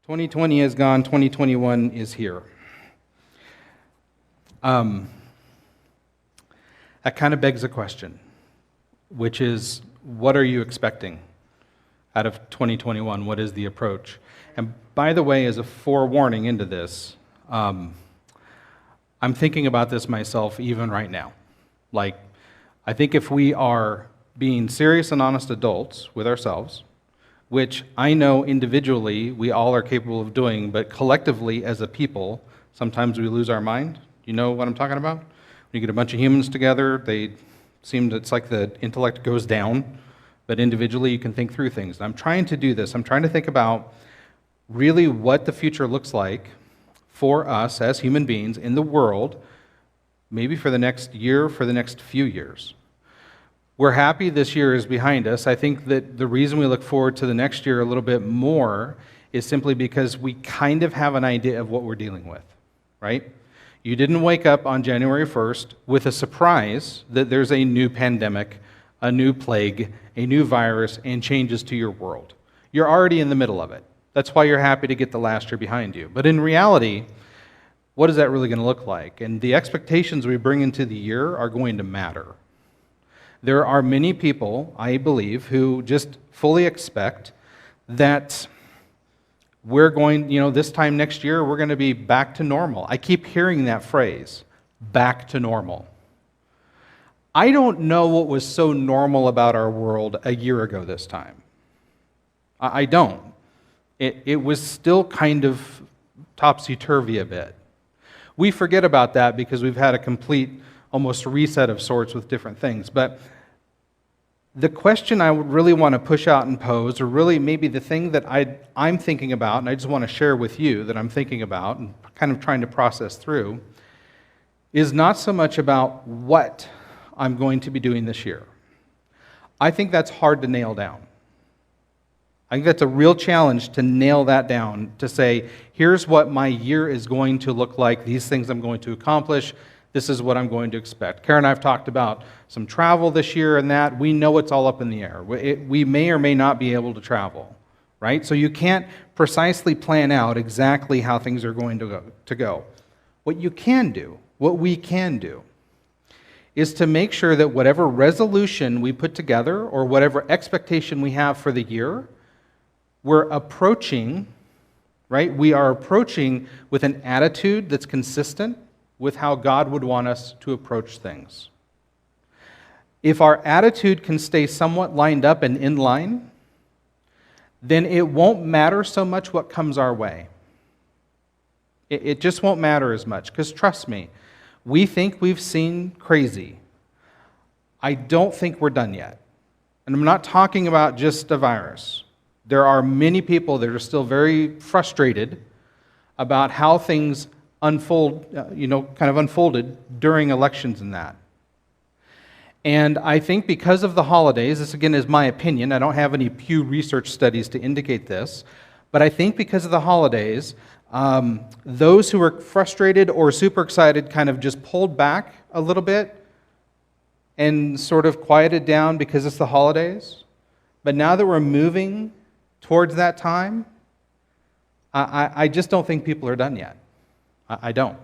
2020 is gone, 2021 is here. That kind of begs a question, which is, what are you expecting out of 2021? What is the approach? And by the way, as a forewarning into this, I'm thinking about this myself even right now. Like, I think if we are being serious and honest adults with ourselves, which I know individually we all are capable of doing, but collectively as a people, sometimes we lose our mind. You know what I'm talking about? When you get a bunch of humans together, it's like the intellect goes down, but individually you can think through things. And I'm trying to do this. I'm trying to think about really what the future looks like for us as human beings in the world, maybe for the next year, for the next few years. We're happy this year is behind us. I think that the reason we look forward to the next year a little bit more is simply because we kind of have an idea of what we're dealing with, right? You didn't wake up on January 1st with a surprise that there's a new pandemic, a new plague, a new virus, and changes to your world. You're already in the middle of it. That's why you're happy to get the last year behind you. But in reality, what is that really going to look like? And the expectations we bring into the year are going to matter. There are many people, I believe, who just fully expect that we're going, this time next year, we're going to be back to normal. I keep hearing that phrase, back to normal. I don't know what was so normal about our world a year ago this time. I don't. It was still kind of topsy-turvy a bit. We forget about that because we've had a complete, almost reset of sorts with different things. But the question I would really want to push out and pose, or really maybe the thing that I'm thinking about, and I just want to share with you that I'm thinking about and kind of trying to process through, is not so much about what I'm going to be doing this year. I think that's hard to nail down. I think that's a real challenge to nail that down, to say, here's what my year is going to look like, these things I'm going to accomplish, this is what I'm going to expect. Karen and I have talked about some travel this year and that. We know it's all up in the air. We may or may not be able to travel, right? So you can't precisely plan out exactly how things are going to go. What you can do, what we can do, is to make sure that whatever resolution we put together or whatever expectation we have for the year, we're approaching, right? We are approaching with an attitude that's consistent with how God would want us to approach things. If our attitude can stay somewhat lined up and in line, then it won't matter so much what comes our way. It just won't matter as much, because trust me, we think we've seen crazy. I don't think we're done yet. And I'm not talking about just a virus. There are many people that are still very frustrated about how things unfolded during elections and that. And I think because of the holidays, this again is my opinion, I don't have any Pew Research studies to indicate this, but I think because of the holidays, those who were frustrated or super excited kind of just pulled back a little bit and sort of quieted down because it's the holidays. But now that we're moving towards that time, I just don't think people are done yet. I don't.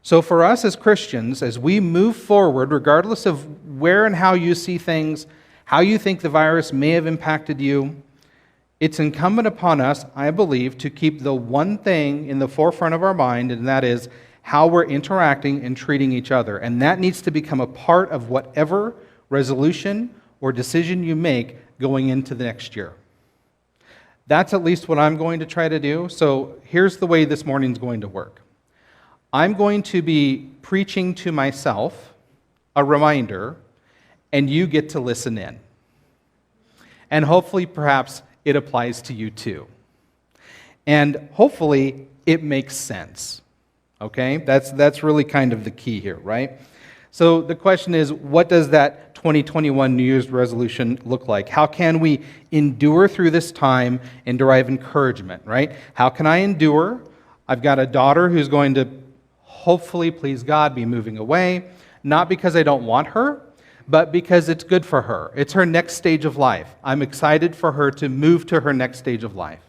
So for us as Christians, as we move forward, regardless of where and how you see things, how you think the virus may have impacted you, it's incumbent upon us, I believe, to keep the one thing in the forefront of our mind, and that is how we're interacting and treating each other. And that needs to become a part of whatever resolution or decision you make going into the next year. That's at least what I'm going to try to do. So here's the way this morning's going to work. I'm going to be preaching to myself a reminder, and you get to listen in. And hopefully, perhaps, it applies to you too. And hopefully, it makes sense. Okay? That's really kind of the key here, right? So the question is, what does that 2021 New Year's resolution look like? How can we endure through this time and derive encouragement, right? How can I endure? I've got a daughter who's going to, hopefully, please God, be moving away, not because I don't want her, but because it's good for her. It's her next stage of life. I'm excited for her to move to her next stage of life.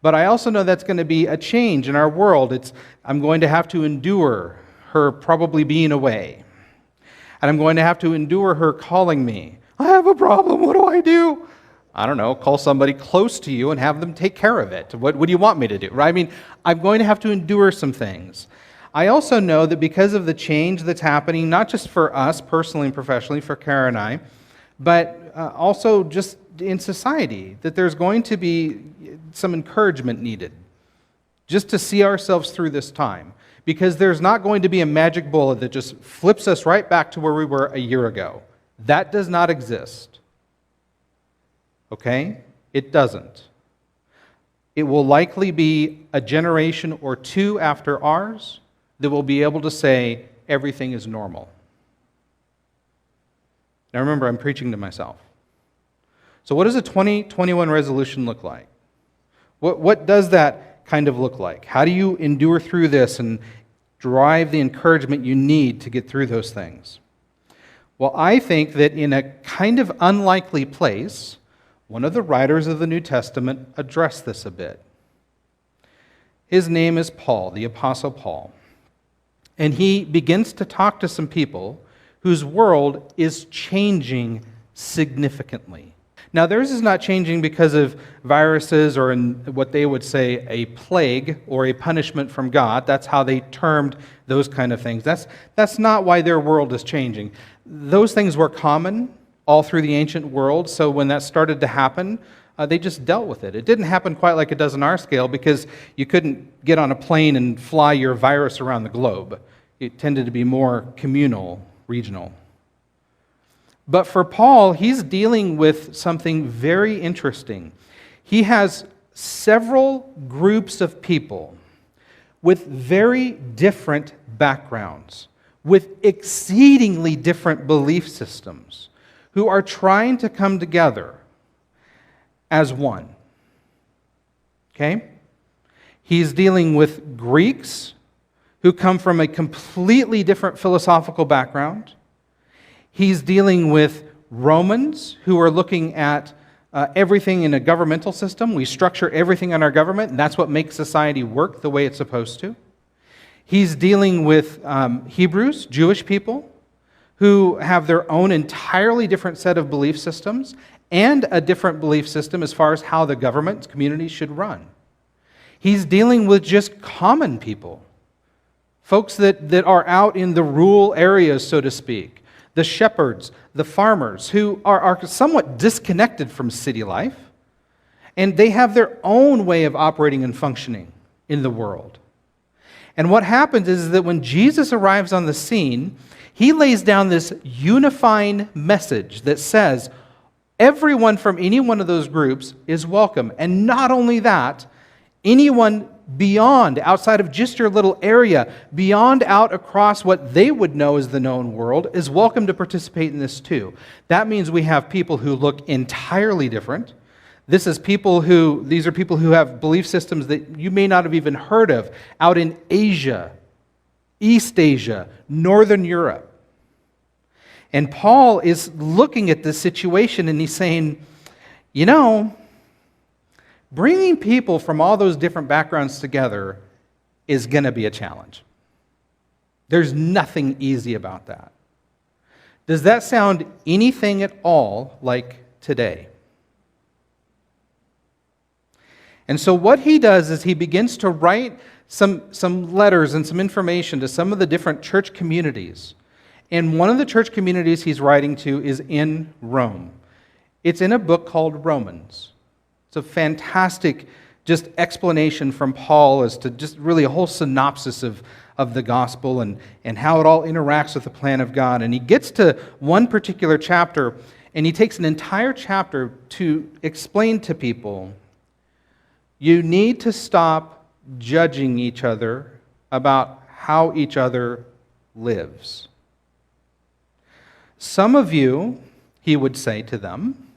But I also know that's going to be a change in our world. I'm going to have to endure her probably being away. And I'm going to have to endure her calling me. I have a problem. What do I do? I don't know. Call somebody close to you and have them take care of it. What do you want me to do? Right? I mean, I'm going to have to endure some things. I also know that because of the change that's happening, not just for us personally and professionally, for Kara and I, but also just in society, that there's going to be some encouragement needed just to see ourselves through this time. Because there's not going to be a magic bullet that just flips us right back to where we were a year ago. That does not exist. Okay? It doesn't. It will likely be a generation or two after ours that will be able to say everything is normal. Now remember, I'm preaching to myself. So what does a 2021 resolution look like? What does that kind of look like? How do you endure through this and drive the encouragement you need to get through those things? Well, I think that in a kind of unlikely place, one of the writers of the New Testament addressed this a bit. His name is Paul, the Apostle Paul. And he begins to talk to some people whose world is changing significantly. Now, theirs is not changing because of viruses or in what they would say a plague or a punishment from God. That's how they termed those kind of things. That's not why their world is changing. Those things were common all through the ancient world, so when that started to happen, they just dealt with it. It didn't happen quite like it does on our scale because you couldn't get on a plane and fly your virus around the globe. It tended to be more communal, regional. But for Paul, he's dealing with something very interesting. He has several groups of people with very different backgrounds, with exceedingly different belief systems, who are trying to come together as one. Okay? He's dealing with Greeks who come from a completely different philosophical background. He's dealing with Romans who are looking at everything in a governmental system. We structure everything in our government, and that's what makes society work the way it's supposed to. He's dealing with Hebrews, Jewish people, who have their own entirely different set of belief systems and a different belief system as far as how the government, communities should run. He's dealing with just common people, folks that are out in the rural areas, so to speak, the shepherds, the farmers, who are somewhat disconnected from city life, and they have their own way of operating and functioning in the world. And what happens is that when Jesus arrives on the scene, he lays down this unifying message that says everyone from any one of those groups is welcome. And not only that, anyone beyond, outside of just your little area, beyond out across what they would know as the known world, is welcome to participate in this too. That means we have people who look entirely different. These are people who have belief systems that you may not have even heard of out in Asia, East Asia, Northern Europe. And Paul is looking at this situation and he's saying, you know, bringing people from all those different backgrounds together is going to be a challenge. There's nothing easy about that. Does that sound anything at all like today? And so what he does is he begins to write some letters and some information to some of the different church communities. And one of the church communities he's writing to is in Rome. It's in a book called Romans. It's a fantastic just explanation from Paul as to just really a whole synopsis of the gospel and how it all interacts with the plan of God. And he gets to one particular chapter, and he takes an entire chapter to explain to people, you need to stop judging each other about how each other lives. Some of you, he would say to them,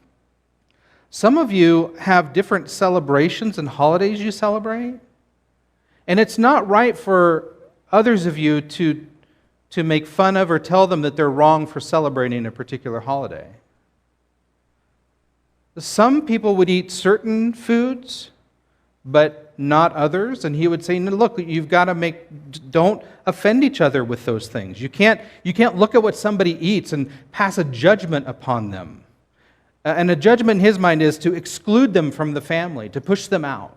some of you have different celebrations and holidays you celebrate, and it's not right for others of you to make fun of or tell them that they're wrong for celebrating a particular holiday. Some people would eat certain foods, but not others. And he would say, no, look, you've got to don't offend each other with those things. You can't look at what somebody eats and pass a judgment upon them. And a judgment in his mind is to exclude them from the family, to push them out,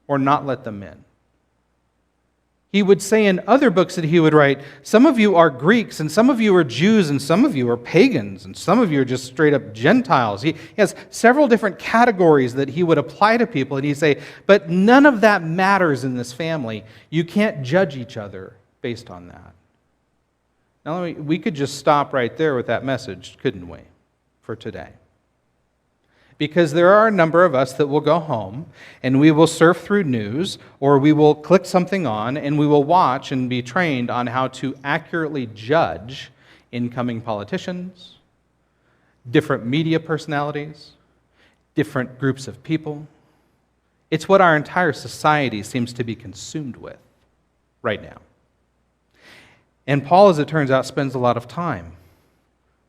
or not let them in. He would say in other books that he would write, some of you are Greeks, and some of you are Jews, and some of you are pagans, and some of you are just straight up Gentiles. He has several different categories that he would apply to people, and he'd say, but none of that matters in this family. You can't judge each other based on that. Now, we could just stop right there with that message, couldn't we, for today? Because there are a number of us that will go home and we will surf through news, or we will click something on and we will watch and be trained on how to accurately judge incoming politicians, different media personalities, different groups of people. It's what our entire society seems to be consumed with right now. And Paul, as it turns out, spends a lot of time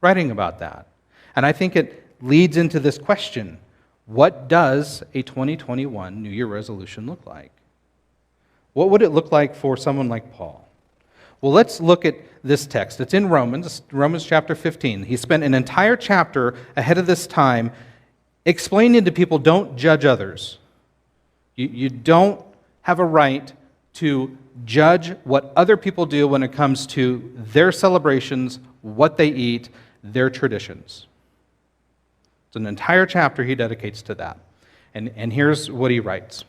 writing about that. And I think it leads into this question: what does a 2021 New Year resolution look like? What would it look like for someone like Paul? Well, let's look at this text. It's in Romans chapter 15. He spent an entire chapter ahead of this time explaining to people, don't judge others. You don't have a right to judge what other people do when it comes to their celebrations, what they eat, their traditions. It's an entire chapter he dedicates to that. And here's what he writes.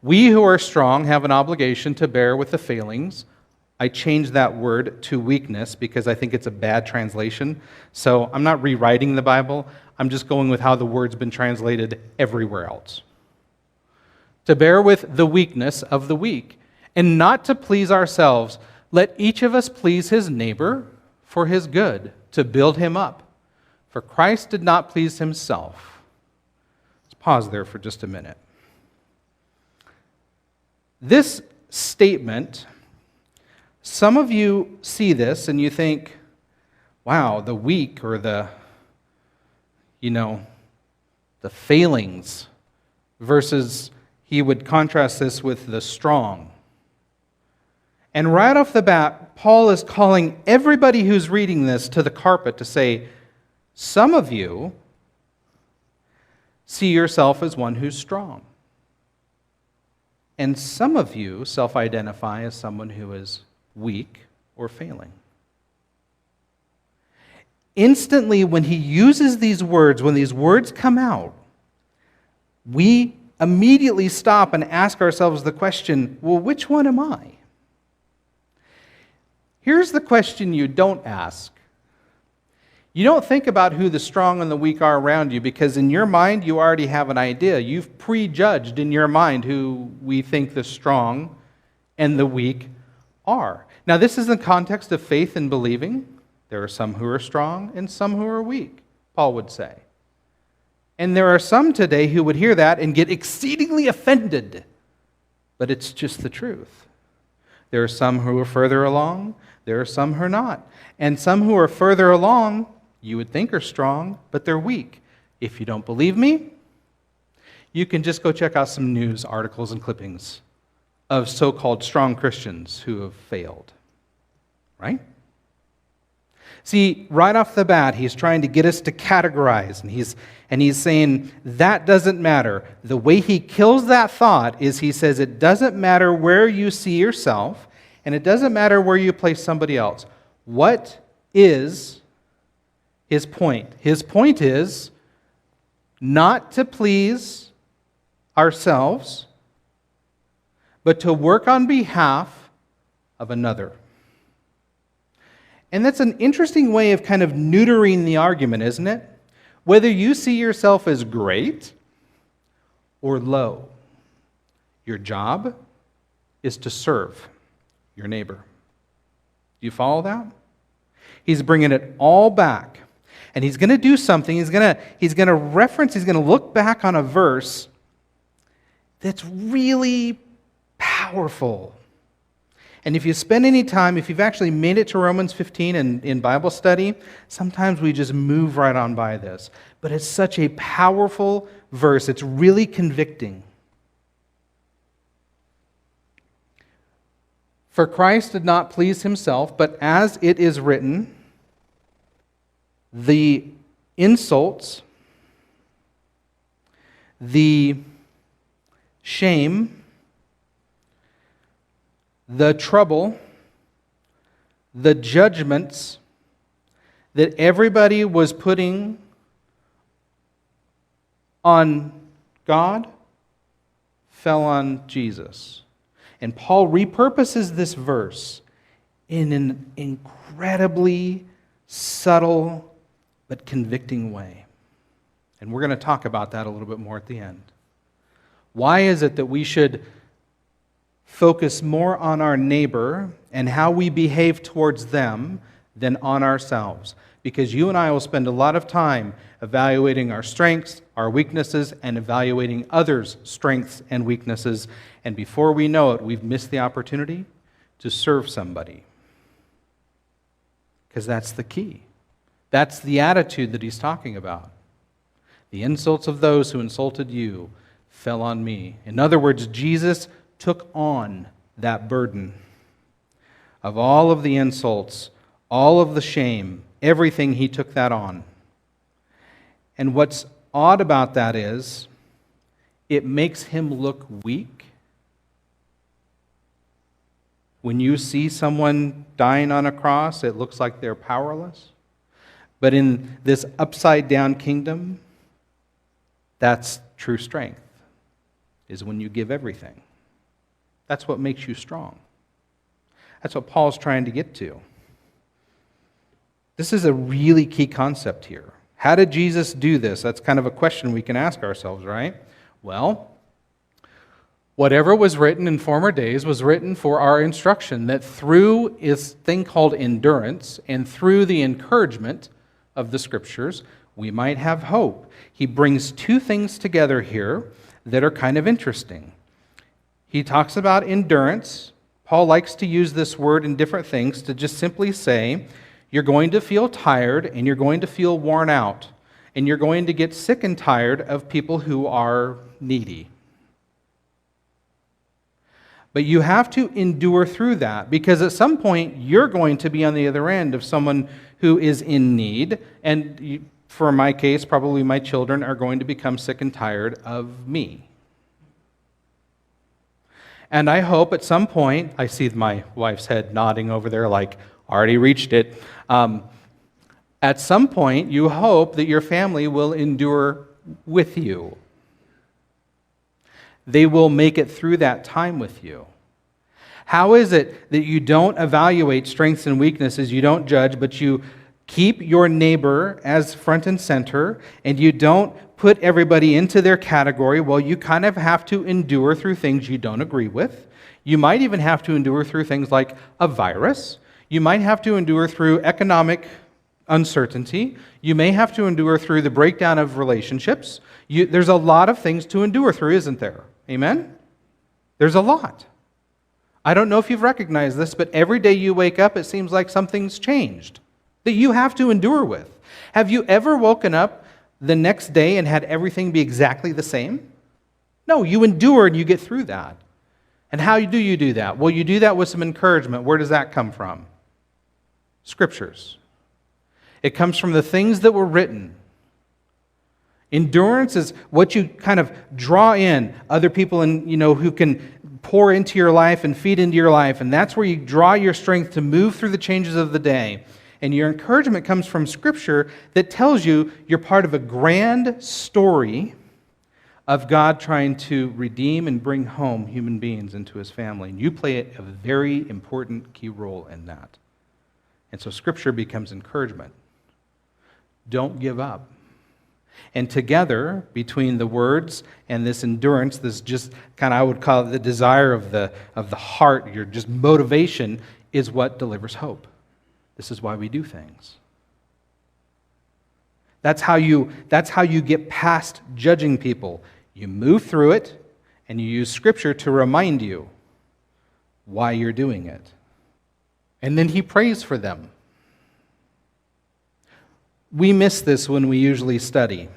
We who are strong have an obligation to bear with the failings. I changed that word to weakness because I think it's a bad translation. So I'm not rewriting the Bible. I'm just going with how the word's been translated everywhere else. To bear with the weakness of the weak, and not to please ourselves. Let each of us please his neighbor for his good, to build him up. For Christ did not please himself. Let's pause there for just a minute. This statement, some of you see this and you think, wow, the weak, or the failings, versus he would contrast this with the strong. And right off the bat, Paul is calling everybody who's reading this to the carpet to say, some of you see yourself as one who's strong. And some of you self-identify as someone who is weak or failing. Instantly, when he uses these words, when these words come out, we immediately stop and ask ourselves the question, well, which one am I? Here's the question you don't ask. You don't think about who the strong and the weak are around you, because in your mind you already have an idea. You've prejudged in your mind who we think the strong and the weak are. Now, this is in the context of faith and believing. There are some who are strong and some who are weak, Paul would say. And there are some today who would hear that and get exceedingly offended. But it's just the truth. There are some who are further along. There are some who are not. And some who are further along, you would think are strong, but they're weak. If you don't believe me, you can just go check out some news articles and clippings of so-called strong Christians who have failed. Right? See, right off the bat, he's trying to get us to categorize, and he's saying that doesn't matter. The way he kills that thought is he says it doesn't matter where you see yourself, and it doesn't matter where you place somebody else. What is his point? His point is not to please ourselves, but to work on behalf of another. And that's an interesting way of kind of neutering the argument, isn't it? Whether you see yourself as great or low, your job is to serve your neighbor. Do you follow that? He's bringing it all back. And he's going to do something. He's going to look back on a verse that's really powerful. And if you spend any time, if you've actually made it to Romans 15 in Bible study, sometimes we just move right on by this. But it's such a powerful verse. It's really convicting. For Christ did not please himself, but as it is written, the insults, the shame, the trouble, the judgments that everybody was putting on God fell on Jesus. And Paul repurposes this verse in an incredibly subtle but convicting way. And we're going to talk about that a little bit more at the end. Why is it that we should focus more on our neighbor and how we behave towards them than on ourselves? Because you and I will spend a lot of time evaluating our strengths, our weaknesses, and evaluating others' strengths and weaknesses. And before we know it, we've missed the opportunity to serve somebody. Because that's the key. That's the attitude that he's talking about. The insults of those who insulted you fell on me. In other words, Jesus took on that burden of all of the insults, all of the shame, everything. He took that on. And what's odd about that is it makes him look weak. When you see someone dying on a cross, it looks like they're powerless. But in this upside down kingdom, that's true strength, is when you give everything. That's what makes you strong. That's what Paul's trying to get to. This is a really key concept here. How did Jesus do this? That's kind of a question we can ask ourselves, right? Well, whatever was written in former days was written for our instruction, that through this thing called endurance and through the encouragement of the Scriptures, we might have hope. He brings two things together here that are kind of interesting. He talks about endurance. Paul likes to use this word in different things to just simply say, you're going to feel tired and you're going to feel worn out and you're going to get sick and tired of people who are needy. But you have to endure through that, because at some point you're going to be on the other end of someone who is in need, and for my case, probably my children are going to become sick and tired of me. And I hope at some point, I see my wife's head nodding over there like, already reached it. At some point, you hope that your family will endure with you. They will make it through that time with you. How is it that you don't evaluate strengths and weaknesses, you don't judge, but you keep your neighbor as front and center, and you don't put everybody into their category? Well, you kind of have to endure through things you don't agree with. You might even have to endure through things like a virus. You might have to endure through economic uncertainty. You may have to endure through the breakdown of relationships. There's a lot of things to endure through, isn't there? Amen? There's a lot. I don't know if you've recognized this, but every day you wake up, it seems like something's changed that you have to endure with. Have you ever woken up the next day and had everything be exactly the same? No, you endure and you get through that. And how do you do that? Well, you do that with some encouragement. Where does that come from? Scriptures. It comes from the things that were written. Endurance is what you kind of draw in other people who can pour into your life and feed into your life, and that's where you draw your strength to move through the changes of the day. And your encouragement comes from Scripture that tells you you're part of a grand story of God trying to redeem and bring home human beings into His family. And you play a very important key role in that. And so Scripture becomes encouragement. Don't give up. And together, between the words and this endurance, this just kind of, I would call it the desire of the heart, your just motivation, is what delivers hope. This is why we do things. That's how you get past judging people. You move through it, and you use Scripture to remind you why you're doing it. And then he prays for them. We miss this when we usually study.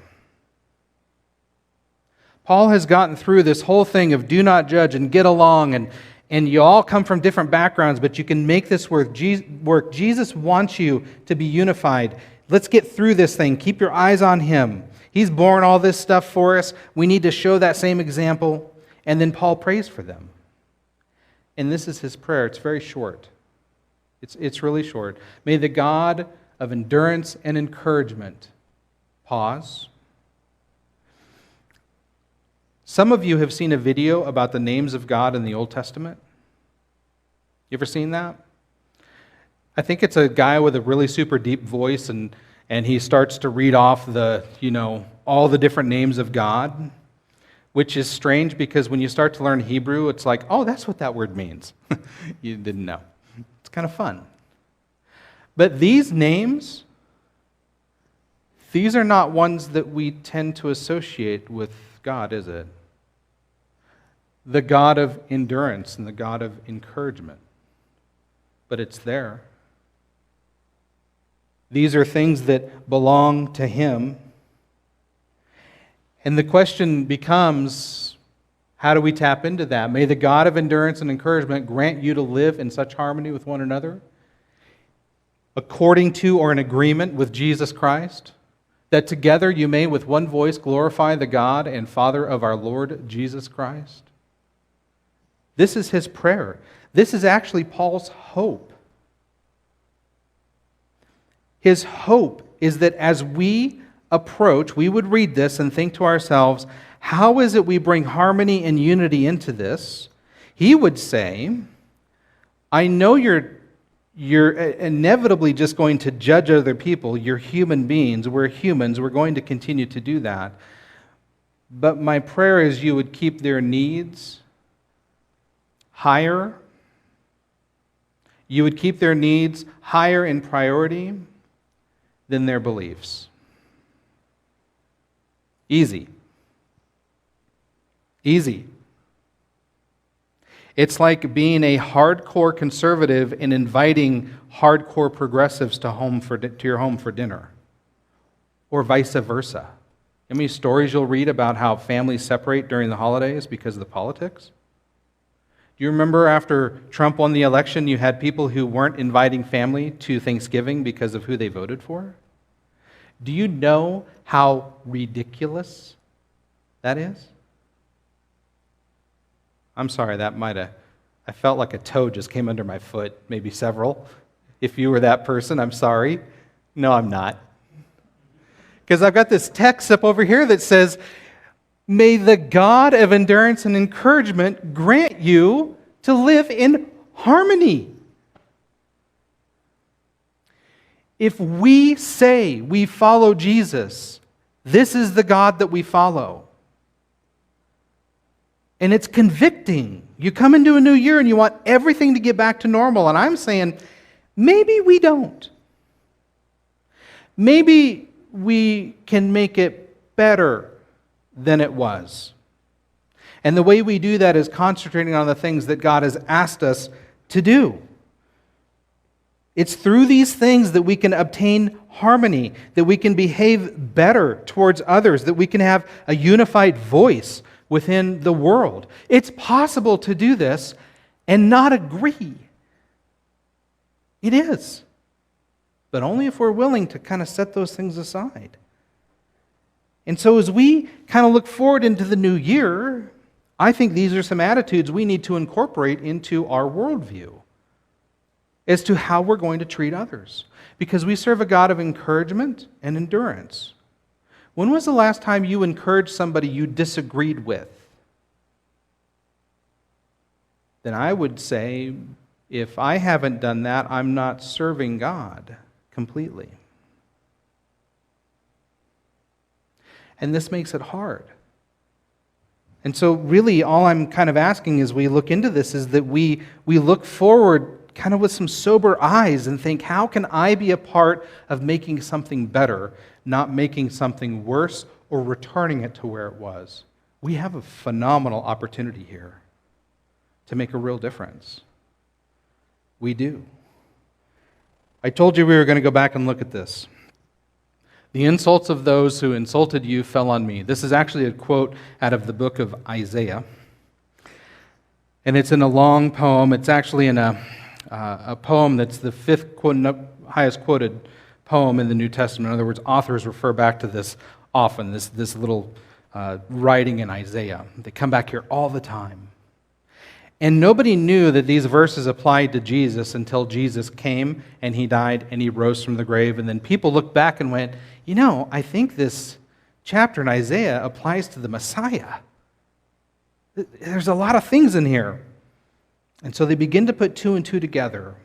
Paul has gotten through this whole thing of do not judge and get along and you all come from different backgrounds, but you can make this work. Jesus wants you to be unified. Let's get through this thing. Keep your eyes on Him. He's borne all this stuff for us. We need to show that same example. And then Paul prays for them. And this is his prayer. It's very short. It's really short. May the God of endurance and encouragement, pause. Some of you have seen a video about the names of God in the Old Testament. You ever seen that? I think it's a guy with a really super deep voice, and he starts to read off all the different names of God, which is strange because when you start to learn Hebrew, it's like, oh, that's what that word means. You didn't know. It's kind of fun. But these names, these are not ones that we tend to associate with God, is it? The God of endurance and the God of encouragement. But it's there. These are things that belong to Him. And the question becomes, how do we tap into that? May the God of endurance and encouragement grant you to live in such harmony with one another, according to or in agreement with Jesus Christ, that together you may with one voice glorify the God and Father of our Lord Jesus Christ. This is his prayer. This is actually Paul's hope. His hope is that as we approach, we would read this and think to ourselves, how is it we bring harmony and unity into this? He would say, I know you're inevitably just going to judge other people. You're human beings. We're humans. We're going to continue to do that. But my prayer is you would keep their needs higher. You would keep their needs higher in priority than their beliefs. Easy. Easy. It's like being a hardcore conservative and inviting hardcore progressives to your home for dinner, or vice versa. How many stories you'll read about how families separate during the holidays because of the politics? Do you remember after Trump won the election, you had people who weren't inviting family to Thanksgiving because of who they voted for? Do you know how ridiculous that is? I'm sorry, I felt like a toe just came under my foot, maybe several. If you were that person, I'm sorry. No, I'm not. Because I've got this text up over here that says, may the God of endurance and encouragement grant you to live in harmony. If we say we follow Jesus, this is the God that we follow. And it's convicting. You come into a new year and you want everything to get back to normal. And I'm saying, maybe we don't. Maybe we can make it better than it was. And the way we do that is concentrating on the things that God has asked us to do. It's through these things that we can obtain harmony, that we can behave better towards others, that we can have a unified voice within the world. It's possible to do this and not agree. It is. But only if we're willing to kind of set those things aside. And so as we kind of look forward into the new year, I think these are some attitudes we need to incorporate into our worldview as to how we're going to treat others. Because we serve a God of encouragement and endurance. When was the last time you encouraged somebody you disagreed with? Then I would say, if I haven't done that, I'm not serving God completely. And this makes it hard. And so really all I'm kind of asking as we look into this is that we look forward kind of with some sober eyes and think, how can I be a part of making something better, not making something worse or returning it to where it was? We have a phenomenal opportunity here to make a real difference. We do. I told you we were going to go back and look at this. The insults of those who insulted you fell on me. This is actually a quote out of the book of Isaiah. And it's in a long poem. It's actually in a poem that's the fifth highest quoted poem in the New Testament. In other words, authors refer back to this often, this little writing in Isaiah. They come back here all the time. And nobody knew that these verses applied to Jesus until Jesus came and he died and he rose from the grave. And then people looked back and went, I think this chapter in Isaiah applies to the Messiah. There's a lot of things in here. And so they begin to put two and two together.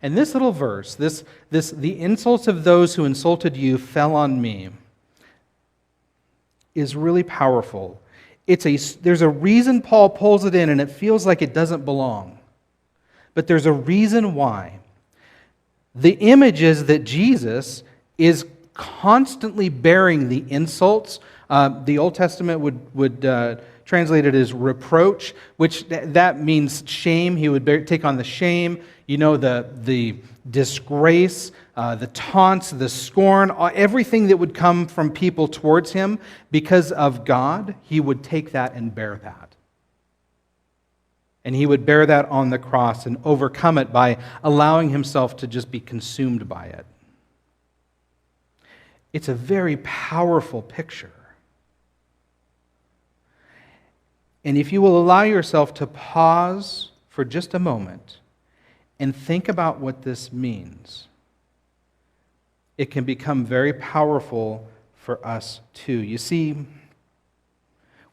And this little verse, the insults of those who insulted you fell on me, is really powerful. There's a reason Paul pulls it in, and it feels like it doesn't belong. But there's a reason why. The image is that Jesus is constantly bearing the insults. The Old Testament would translate it as reproach, which that means shame. He would take on the shame, the disgrace, the taunts, the scorn, everything that would come from people towards him because of God. He would take that and bear that. And he would bear that on the cross and overcome it by allowing himself to just be consumed by it. It's a very powerful picture. And if you will allow yourself to pause for just a moment and think about what this means, it can become very powerful for us too. You see,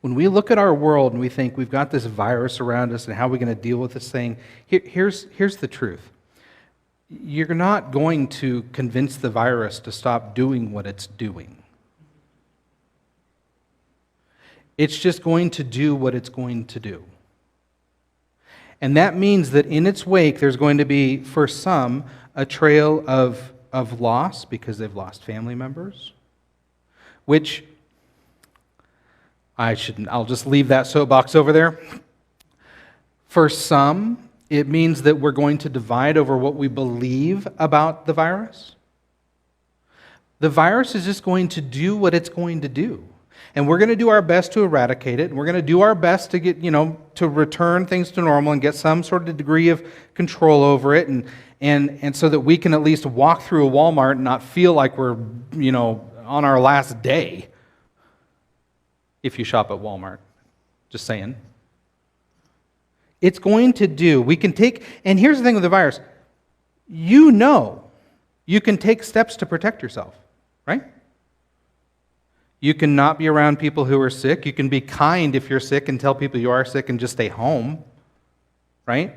when we look at our world and we think we've got this virus around us and how are we going to deal with this thing, here's the truth. You're not going to convince the virus to stop doing what it's doing. It's just going to do what it's going to do. And that means that in its wake, there's going to be, for some, a trail of loss because they've lost family members, which I'll just leave that soapbox over there. For some, it means that we're going to divide over what we believe about the virus. The virus is just going to do what it's going to do. And we're going to do our best to eradicate it. And we're going to do our best to get, to return things to normal and get some sort of degree of control over it. And so that we can at least walk through a Walmart and not feel like we're, on our last day. If you shop at Walmart. Just saying. It's going to do. We can take, and here's the thing with the virus. You can take steps to protect yourself, right? You can not be around people who are sick. You can be kind if you're sick and tell people you are sick and just stay home, right?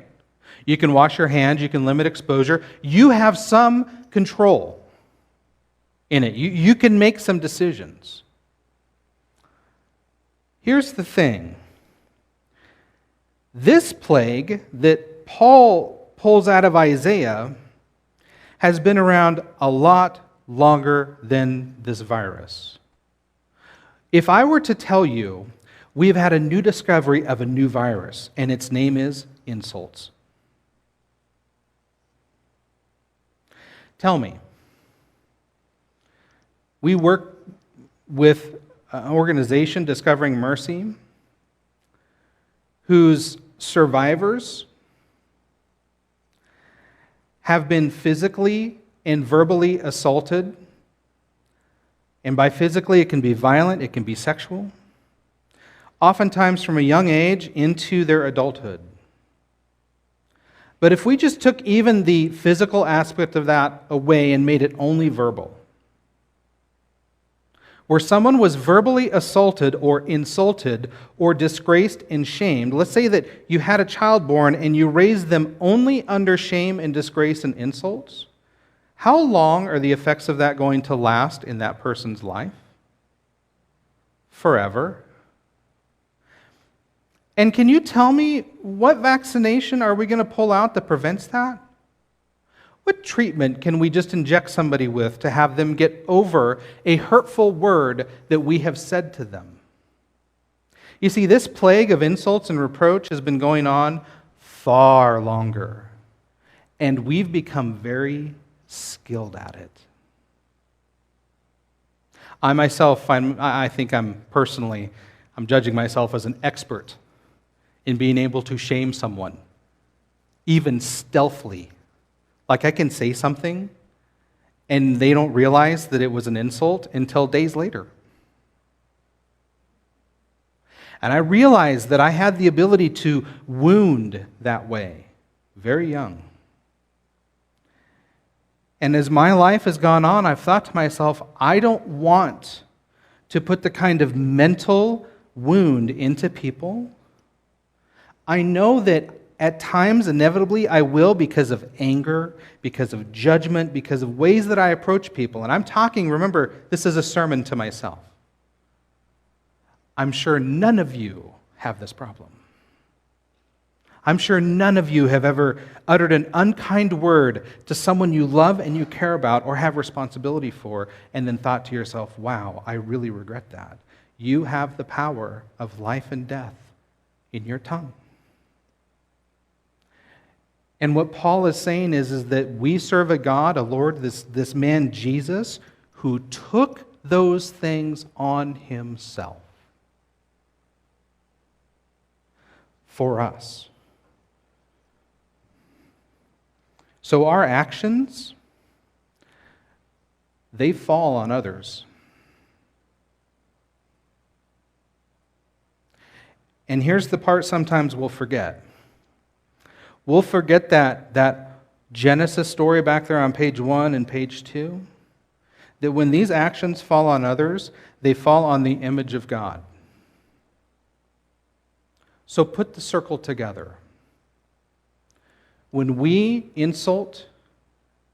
You can wash your hands. You can limit exposure. You have some control in it. You can make some decisions. Here's the thing. This plague that Paul pulls out of Isaiah has been around a lot longer than this virus. If I were to tell you we've had a new discovery of a new virus, and its name is insults. Tell me. We work with an organization, Discovering Mercy, whose survivors have been physically and verbally assaulted. And by physically, it can be violent, it can be sexual. Oftentimes from a young age into their adulthood. But if we just took even the physical aspect of that away and made it only verbal, where someone was verbally assaulted or insulted or disgraced and shamed, let's say that you had a child born and you raised them only under shame and disgrace and insults, how long are the effects of that going to last in that person's life? Forever. And can you tell me what vaccination are we going to pull out that prevents that? What treatment can we just inject somebody with to have them get over a hurtful word that we have said to them? You see, this plague of insults and reproach has been going on far longer, and we've become very skilled at it. I myself, I think I'm judging myself as an expert in being able to shame someone, even stealthily. Like I can say something and they don't realize that it was an insult until days later. And I realized that I had the ability to wound that way, very young. And as my life has gone on, I've thought to myself, I don't want to put the kind of mental wound into people. I know that at times, inevitably, I will because of anger, because of judgment, because of ways that I approach people. And I'm talking, remember, this is a sermon to myself. I'm sure none of you have this problem. I'm sure none of you have ever uttered an unkind word to someone you love and you care about or have responsibility for, and then thought to yourself, wow, I really regret that. You have the power of life and death in your tongue. And what Paul is saying is that we serve a God, a Lord, this man Jesus, who took those things on himself for us. So our actions, they fall on others. And here's the part sometimes we'll forget. We'll forget that Genesis story back there on page 1 and page 2, that when these actions fall on others, they fall on the image of God. So put the circle together. When we insult,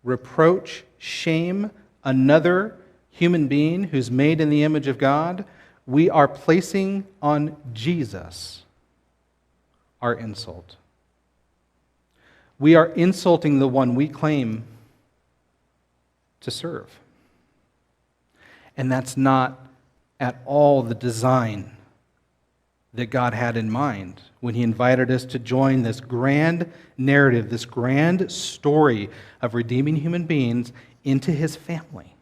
reproach, shame another human being who's made in the image of God, we are placing on Jesus our insult. We are insulting the one we claim to serve. And that's not at all the design that God had in mind when He invited us to join this grand narrative, this grand story of redeeming human beings into His family.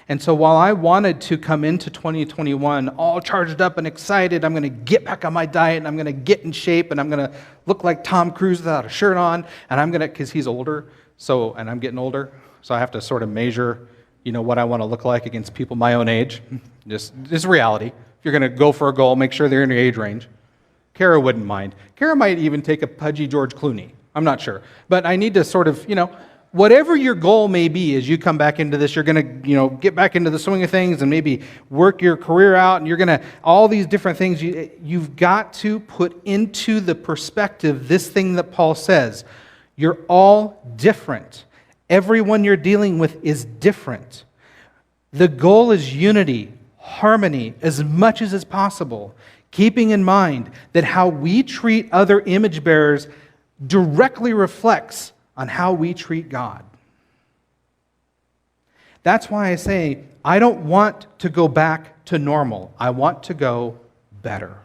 And so while I wanted to come into 2021 all charged up and excited, I'm going to get back on my diet and I'm going to get in shape and I'm going to look like Tom Cruise without a shirt on, and I'm going to, because he's older, and I'm getting older, so I have to sort of measure, what I want to look like against people my own age. Just reality. If you're going to go for a goal, make sure they're in your age range. Kara wouldn't mind. Kara might even take a pudgy George Clooney. I'm not sure. But I need to sort of, whatever your goal may be as you come back into this, you're going to, get back into the swing of things and maybe work your career out, and you're going to, all these different things, you've got to put into the perspective this thing that Paul says. You're all different. Everyone you're dealing with is different. The goal is unity, harmony, as much as is possible, keeping in mind that how we treat other image bearers directly reflects on how we treat God. That's why I say, I don't want to go back to normal. I want to go better.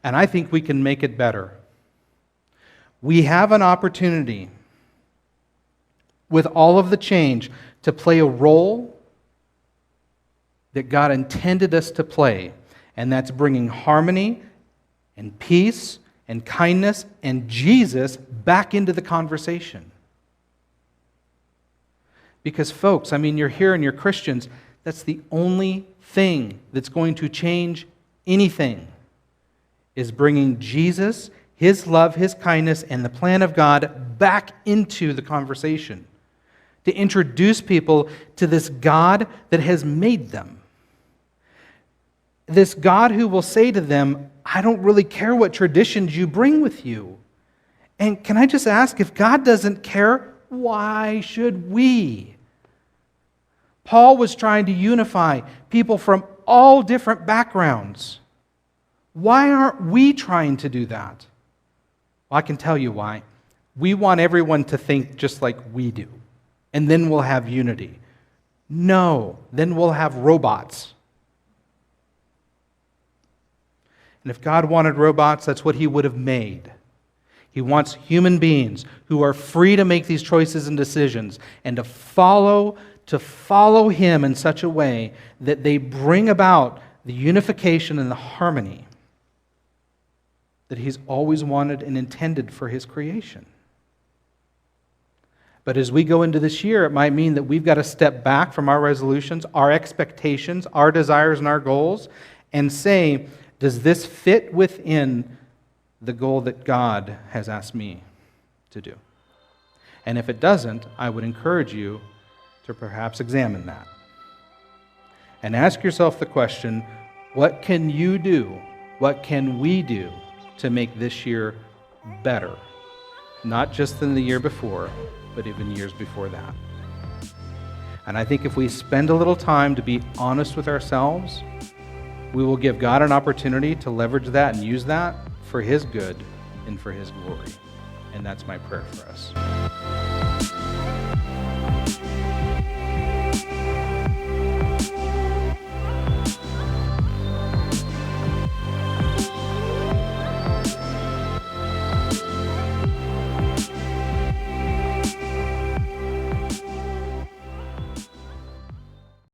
And I think we can make it better. We have an opportunity with all of the change to play a role that God intended us to play, and that's bringing harmony and peace and kindness and Jesus back into the conversation. Because folks, you're here and you're Christians, that's the only thing that's going to change anything, is bringing Jesus, His love, His kindness, and the plan of God back into the conversation. To introduce people to this God that has made them. This God who will say to them, I don't really care what traditions you bring with you. And can I just ask, if God doesn't care, why should we? Paul was trying to unify people from all different backgrounds. Why aren't we trying to do that? Well, I can tell you why. We want everyone to think just like we do. And then we'll have unity. No, then we'll have robots. And if God wanted robots, that's what He would have made. He wants human beings who are free to make these choices and decisions and to follow Him in such a way that they bring about the unification and the harmony that He's always wanted and intended for His creation. But as we go into this year, it might mean that we've got to step back from our resolutions, our expectations, our desires, and our goals, and say, does this fit within the goal that God has asked me to do? And if it doesn't, I would encourage you to perhaps examine that. And ask yourself the question, what can you do? What can we do to make this year better? Not just than the year before, but even years before that. And I think if we spend a little time to be honest with ourselves, we will give God an opportunity to leverage that and use that for His good and for His glory. And that's my prayer for us.